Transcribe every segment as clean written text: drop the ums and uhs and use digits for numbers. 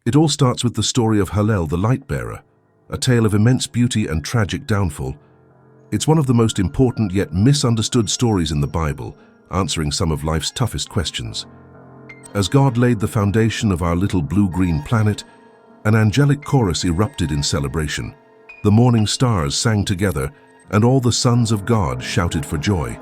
It all starts with the story of Hallel the light-bearer, a tale of immense beauty and tragic downfall. It's one of the most important yet misunderstood stories in the Bible, answering some of life's toughest questions. As God laid the foundation of our little blue-green planet, an angelic chorus erupted in celebration. The morning stars sang together, and all the sons of God shouted for joy.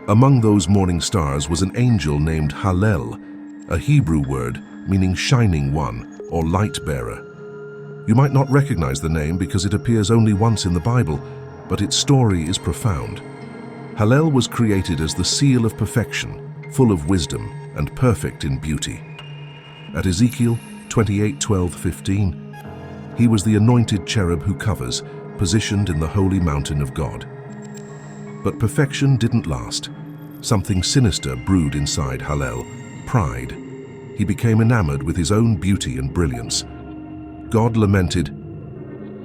Among those morning stars was an angel named Hallel, a Hebrew word meaning shining one or light-bearer. You might not recognize the name because it appears only once in the Bible, but its story is profound. Hallel was created as the seal of perfection, full of wisdom and perfect in beauty. At Ezekiel 28:12-15, he was the anointed cherub who covers, positioned in the holy mountain of God. But perfection didn't last. Something sinister brewed inside Hallel: pride. He became enamored with his own beauty and brilliance. God lamented,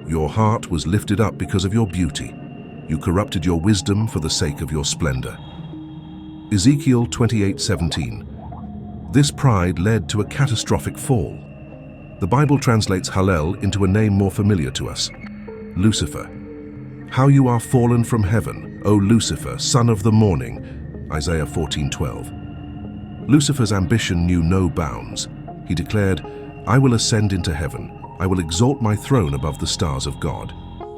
"Your heart was lifted up because of your beauty. You corrupted your wisdom for the sake of your splendor." Ezekiel 28:17. This pride led to a catastrophic fall. The Bible translates Hallel into a name more familiar to us: Lucifer. "How you are fallen from heaven, O Lucifer, son of the morning," Isaiah 14:12. Lucifer's ambition knew no bounds. He declared, "I will ascend into heaven. I will exalt my throne above the stars of God.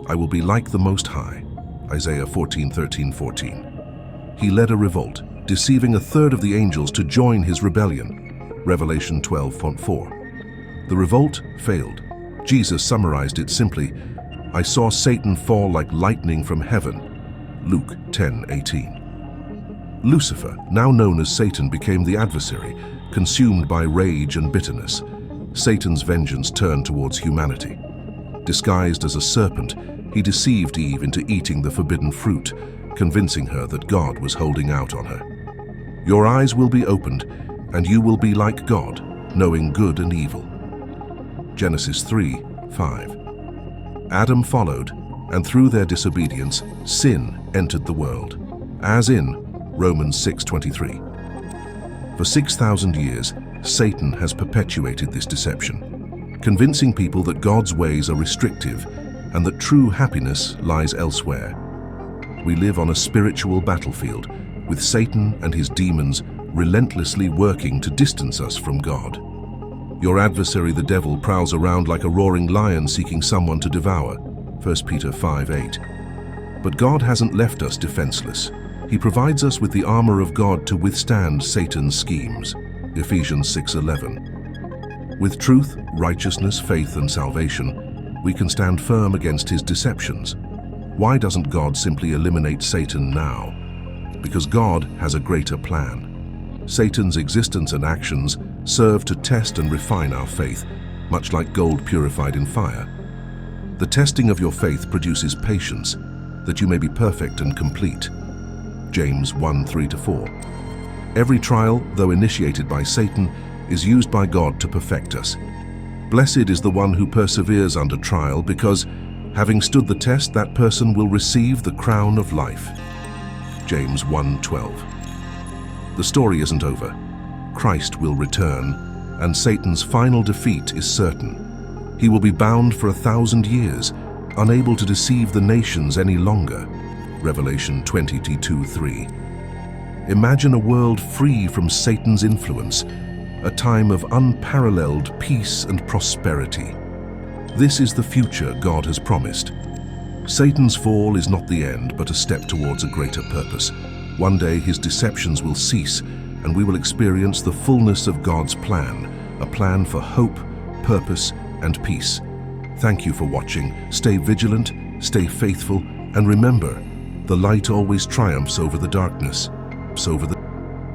I will be like the Most High," Isaiah 14:13-14. He led a revolt, deceiving a third of the angels to join his rebellion, Revelation 12:4. The revolt failed. Jesus summarized it simply, "I saw Satan fall like lightning from heaven," Luke 10:18. Lucifer, now known as Satan, became the adversary, consumed by rage and bitterness. Satan's vengeance turned towards humanity. Disguised as a serpent, he deceived Eve into eating the forbidden fruit, convincing her that God was holding out on her. "Your eyes will be opened, and you will be like God, knowing good and evil." Genesis 3:5. Adam followed, and through their disobedience, sin entered the world, as in Romans 6:23. For 6,000 years, Satan has perpetuated this deception, convincing people that God's ways are restrictive and that true happiness lies elsewhere. We live on a spiritual battlefield, with Satan and his demons relentlessly working to distance us from God. Your adversary, the devil, prowls around like a roaring lion seeking someone to devour, 1 Peter 5:8. But God hasn't left us defenseless. He provides us with the armor of God to withstand Satan's schemes, Ephesians 6:11. With truth, righteousness, faith, and salvation, we can stand firm against his deceptions. Why doesn't God simply eliminate Satan now? Because God has a greater plan. Satan's existence and actions serve to test and refine our faith, much like gold purified in fire. The testing of your faith produces patience, that you may be perfect and complete, James 1:3-4. Every trial, though initiated by Satan, is used by God to perfect us. Blessed is the one who perseveres under trial, because, having stood the test, that person will receive the crown of life, James 1:12. The story isn't over. Christ will return, and Satan's final defeat is certain. He will be bound for 1,000 years, unable to deceive the nations any longer, Revelation 22:3. Imagine a world free from Satan's influence, a time of unparalleled peace and prosperity. This is the future God has promised. Satan's fall is not the end, but a step towards a greater purpose. One day his deceptions will cease, and we will experience the fullness of God's plan, a plan for hope, purpose, and peace. Thank you for watching. Stay vigilant, stay faithful, and remember, the light always triumphs over the darkness.